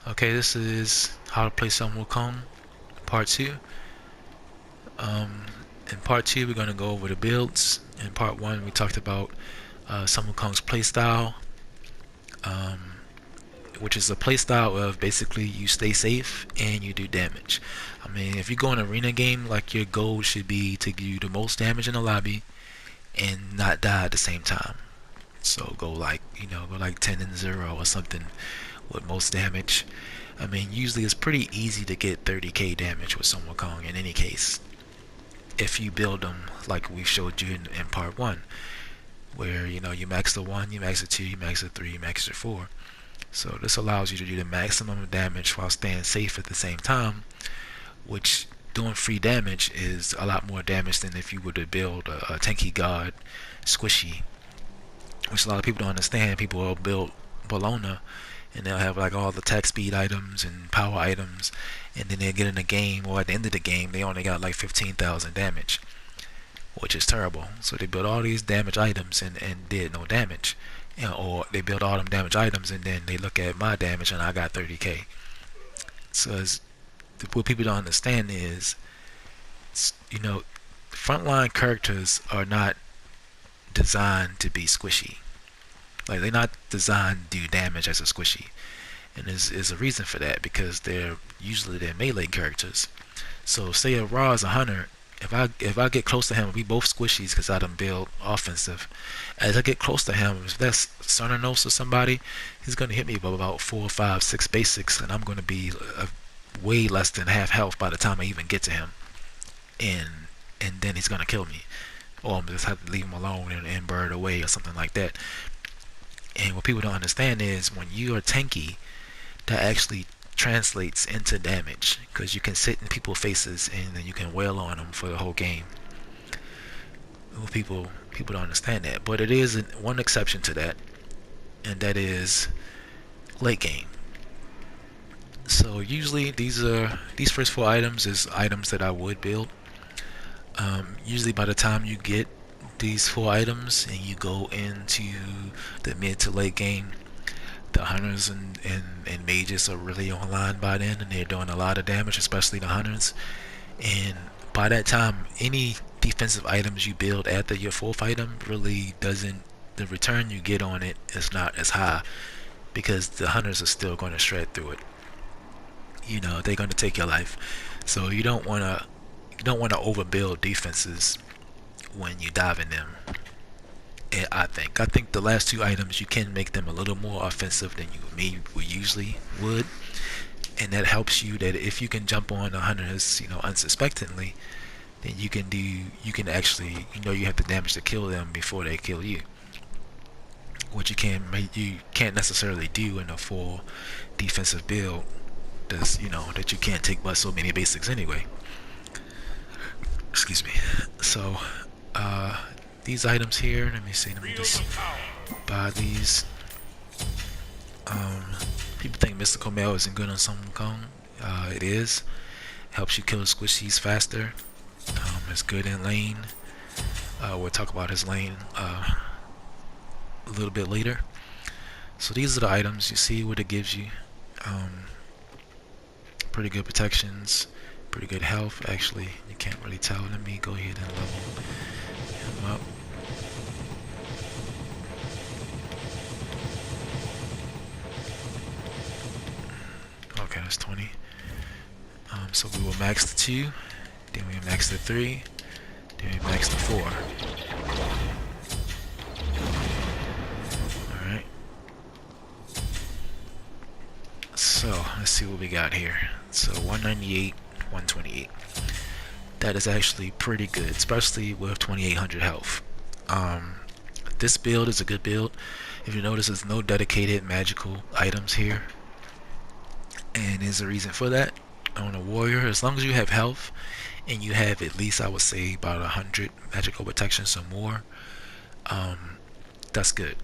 Okay, this is how to play some Wukong, part 2. In part 2, we're going to go over the builds. In part 1, we talked about some Wukong's playstyle, um, which is a playstyle of basically you stay safe and you do damage. I mean, if you go an arena game, like your goal should be to do the most damage in the lobby and not die at the same time. So go like, go like 10 and 0 or something with most damage. I mean, usually it's pretty easy to get 30k damage with some Wukong in any case, if you build them like we showed you in part 1, where you max the 1, you max the 2, you max the 3, you max the 4. So this allows you to do the maximum of damage while staying safe at the same time, which doing free damage is a lot more damage than if you were to build a tanky god squishy, which a lot of people don't understand. People will build Bologna and they'll have like all the attack speed items and power items, and then they'll get in the game, or at the end of the game they only got like 15,000 damage, which is terrible. So they built all these damage items and did no damage, or they built all them damage items and then they look at my damage and I got 30k. So what people don't understand is, frontline characters are not designed to be squishy. Like, they're not designed to do damage as a squishy, and there's a reason for that, because they're melee characters. So say a Raw is a hunter. If I get close to him, we both squishies because I done build offensive. As I get close to him, if that's Cernanos or somebody, he's gonna hit me by about 4, 5, 6 basics, and I'm gonna be way less than half health by the time I even get to him, and then he's gonna kill me, or I'm just have to leave him alone and bird away or something like that. And what people don't understand is, when you are tanky, that actually translates into damage, because you can sit in people's faces and then you can wail on them for the whole game. Well, people don't understand that, but it is one exception to that, and that is late game. So usually these first 4 items is items that I would build. Usually by the time you get these 4 items and you go into the mid to late game, the hunters and mages are really online by then, and they're doing a lot of damage, especially the hunters. And by that time, any defensive items you build after your 4th item really doesn't, the return you get on it is not as high, because the hunters are still going to shred through it. They're going to take your life. So you don't want to overbuild defenses when you dive in them. And I think the last 2 items, you can make them a little more offensive than you usually would, and that helps you, that if you can jump on the hunters unsuspectingly, then you can actually, you have the damage to kill them before they kill you, which you can't necessarily do in a full defensive build. That you can't take but so many basics anyway. Excuse me. So these items here, let me just buy these. People think mystical mail isn't good on some Wukong. It is. Helps you kill squishies faster. It's good in lane. We'll talk about his lane a little bit later. So these are the items. You see what it gives you. Pretty good protections, pretty good health. Actually, you can't really tell. Let me go ahead and level him up. Okay, that's 20. So we will max the 2, then we max the 3, then we max the 4. Alright. So let's see what we got here. So 198, 128. That is actually pretty good, especially with 2800 health. This build is a good build. If you notice, there's no dedicated magical items here, and there's a reason for that. On a warrior, as long as you have health and you have at least, I would say, about 100 magical protections or more, that's good,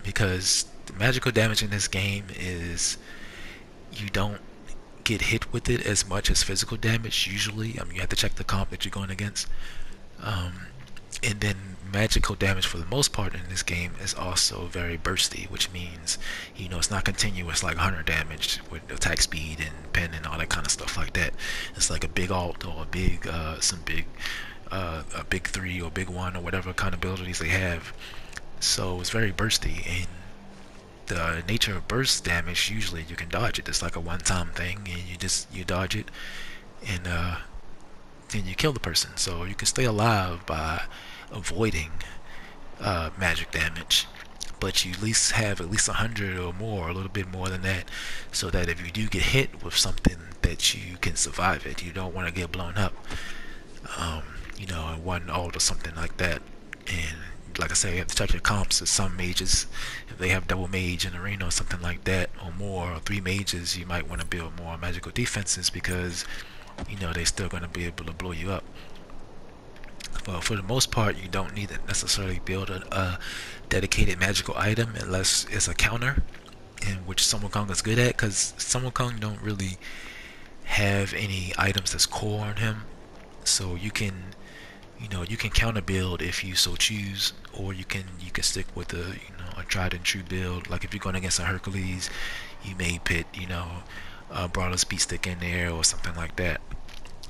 because the magical damage in this game is, you don't get hit with it as much as physical damage usually. I mean, you have to check the comp that you're going against, and then magical damage for the most part in this game is also very bursty, which means, you know, it's not continuous like 100 damage with attack speed and pen and all that kind of stuff like that. It's like a big alt or a big a big 3 or big 1 or whatever kind of abilities they have. So it's very bursty, and the nature of burst damage, usually you can dodge it. It's like a one-time thing, and you dodge it, and then you kill the person. So you can stay alive by avoiding magic damage, but you at least have at least 100 or more, a little bit more than that, so that if you do get hit with something, that you can survive it. You don't want to get blown up, you know, in one ult or something like that. And like I say, you have to check your comps. With some mages, if they have double mage in arena or something like that, or more, or 3 mages, you might want to build more magical defenses, because you know they're still going to be able to blow you up. But for the most part, you don't need to necessarily build a dedicated magical item unless it's a counter, in which Sun Wukong is good at, because Sun Wukong don't really have any items that's core on him. So you can, you know, you can counter build if you so choose, or you can stick with a, you know, a tried and true build. Like if you're going against a Hercules, you may put, you know, a Brawler Speed Stick in there or something like that,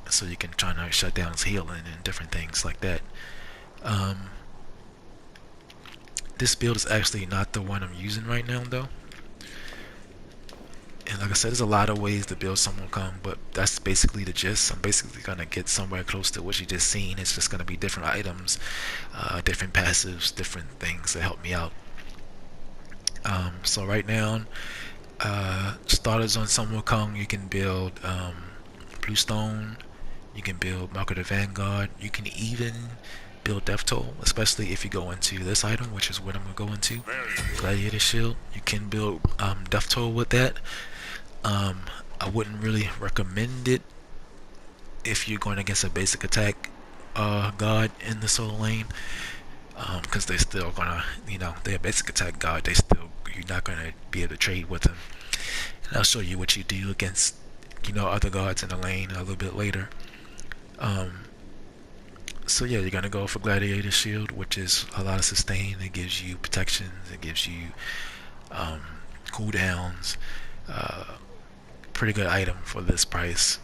so you can try to shut down his healing and different things like that. This build is actually not the one I'm using right now though. And like I said, there's a lot of ways to build Sun Wukong, but that's basically the gist. I'm basically going to get somewhere close to what you just seen. It's just going to be different items, different passives, different things that help me out. So right now, starters on Sun Wukong, you can build Bluestone, you can build Mark of the Vanguard, you can even build Death Toll, especially if you go into this item, which is what I'm going to go into, Gladiator Shield. You can build Death Toll with that. I wouldn't really recommend it if you're going against a basic attack god in the solo lane, because they're still gonna, you know, they're a basic attack god. They still, you're not gonna be able to trade with them. And I'll show you what you do against, you know, other gods in the lane a little bit later. So yeah, you're gonna go for Gladiator Shield, which is a lot of sustain. It gives you protections. It gives you cooldowns. Pretty good item for this price.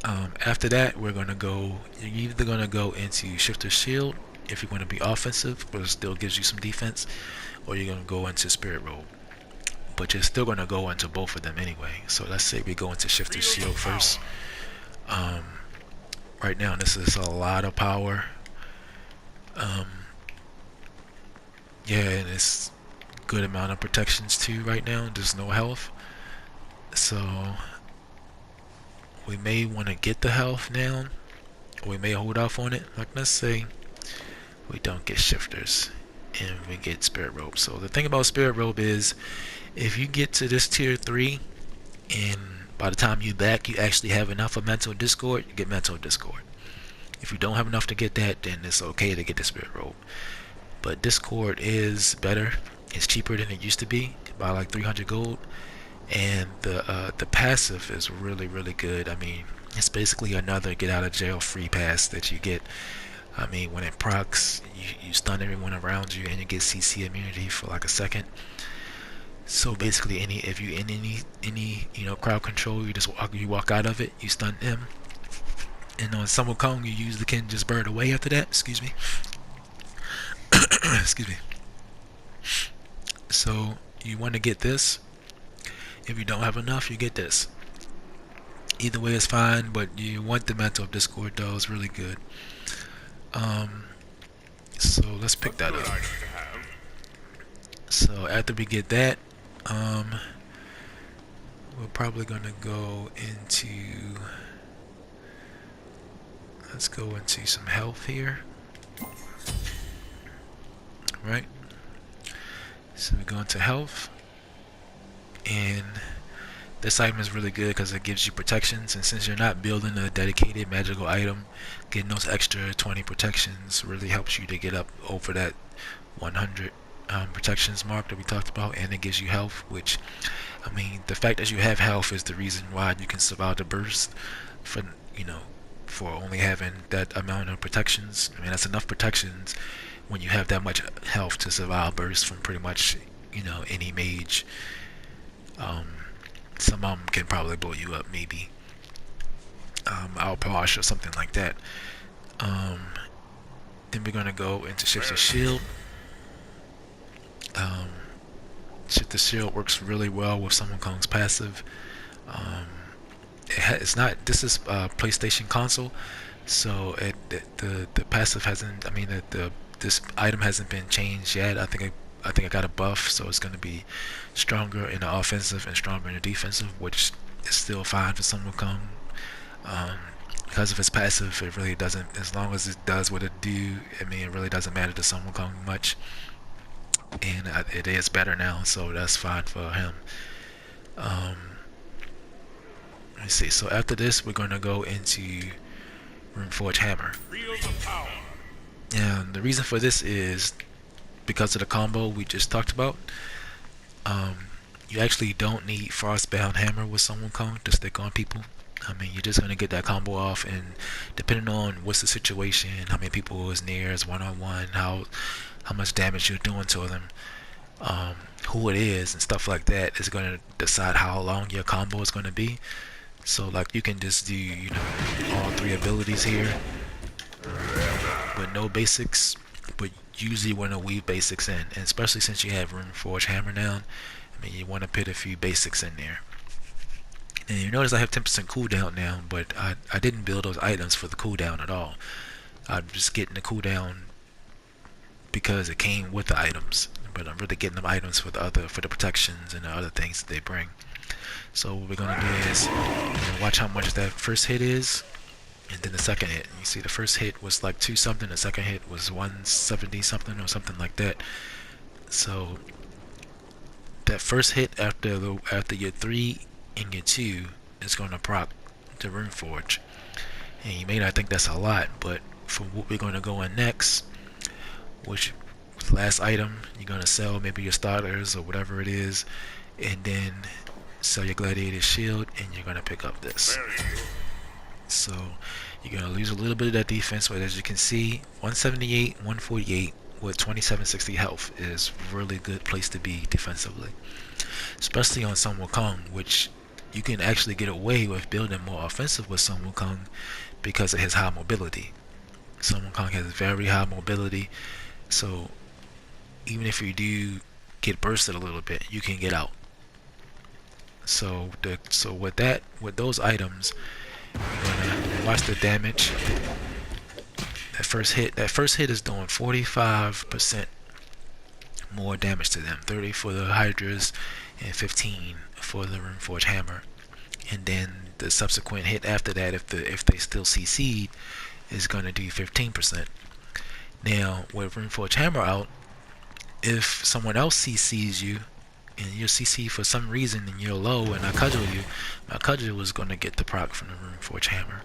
After that, we're gonna go. You're either gonna go into Shifter Shield if you're going to be offensive, but it still gives you some defense, or you're gonna go into Spirit Robe. But you're still gonna go into both of them anyway. So let's say we go into Shifter Shield first. Right now, this is a lot of power. Yeah, and it's good amount of protections too. Right now, there's no health. So we may want to get the health now, or we may hold off on it. Like let's say we don't get shifters and we get Spirit Robe. So the thing about Spirit Robe is, if you get to this tier 3 and by the time you back you actually have enough of Mental Discord, you get Mental Discord. If you don't have enough to get that, then it's okay to get the Spirit Robe. But Discord is better. It's cheaper than it used to be, by like 300 gold. And the passive is really good. I mean, it's basically another get out of jail free pass that you get. I mean, when it procs, you stun everyone around you and you get CC immunity for like a second. So basically, if you in any you know, crowd control, you walk out of it, you stun them, and on Sun Wukong you use the Kin just burn away after that. Excuse me. Excuse me. So you want to get this. If you don't have enough, you get this. Either way is fine, but you want the Mantle of Discord though. It's really good. So let's pick that up. So after we get that, we're probably gonna go into, let's go into some health here. Right, so we go into health, and this item is really good because it gives you protections, and since you're not building a dedicated magical item, getting those extra 20 protections really helps you to get up over that 100 protections mark that we talked about. And it gives you health, which, I mean, the fact that you have health is the reason why you can survive the burst for, you know, for only having that amount of protections. I mean, that's enough protections when you have that much health to survive bursts from pretty much, any mage. Um, some of them can probably blow you up, maybe. Outposh or something like that. Then we're gonna go into shift the shield. Shift the shield works really well with Sun Wukong's passive. It's not. This is PlayStation console, so the passive hasn't. I mean, this item hasn't been changed yet. I think I got a buff, so it's going to be stronger in the offensive and stronger in the defensive, which is still fine for Sun Wukong. Because of its passive, it really doesn't. As long as it does what it do, I mean, it really doesn't matter to Sun Wukong much. And it is better now, so that's fine for him. Let's see. So after this, we're going to go into Runeforge Hammer. And the reason for this is because of the combo we just talked about. You actually don't need Frostbound Hammer with Sun Wukong to stick on people. I mean, you're just going to get that combo off, and depending on what's the situation, how many people is near, is one-on-one, how much damage you're doing to them, who it is, and stuff like that is going to decide how long your combo is going to be. So, like, you can just do, all 3 abilities here with no basics, but usually want to weave basics in, and especially since you have Runeforge Hammer down, I mean, you want to put a few basics in there. And you notice I have 10% cooldown now, but I didn't build those items for the cooldown at all. I'm just getting the cooldown because it came with the items, but I'm really getting them items for the protections and the other things that they bring. So what we're gonna do is watch how much that first hit is, and then the second hit. You see the first hit was like 2 something, the second hit was 170 something or something like that. So that first hit after your 3 and your 2 is gonna proc the Runeforge. And you may not think that's a lot, but for what we're gonna go in next, which last item, you're gonna sell maybe your starters or whatever it is, and then sell your gladiator shield, and you're gonna pick up this. So you're gonna lose a little bit of that defense, but as you can see, 178, 148 with 2760 health is really good place to be defensively, especially on Sun Wukong, which you can actually get away with building more offensive with Sun Wukong because of his high mobility. Sun Wukong has very high mobility, so even if you do get bursted a little bit, you can get out. So with those items, you're gonna watch the damage. That first hit is doing 45% more damage to them. 30 for the Hydras and 15 for the Runeforge Hammer. And then the subsequent hit after that, if they still CC'd, is gonna do 15%. Now with Runeforge Hammer out, if someone else CCs you and you're CC for some reason and you're low and I cudgel you, my cudgel is gonna get the proc from the Runeforge Hammer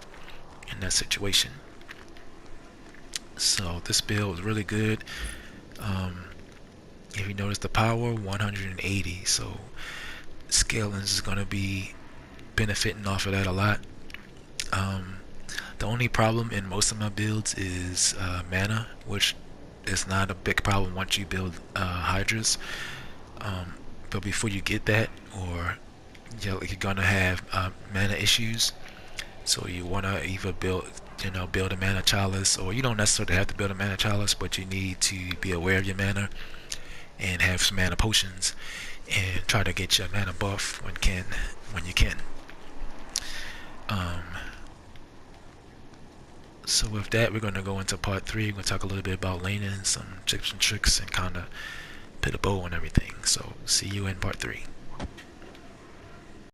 in that situation. So this build is really good. If you notice the power, 180, so scaling is going to be benefiting off of that a lot. The only problem in most of my builds is mana, which is not a big problem once you build Hydras. But before you get that, or you're gonna have mana issues, so you want to either build a mana chalice, or you don't necessarily have to build a mana chalice, but you need to be aware of your mana and have some mana potions and try to get your mana buff when you can. So with that, we're going to go into part 3. We're going to talk a little bit about laning, some tips and tricks, and kind of put a bow on everything. So see you in part 3.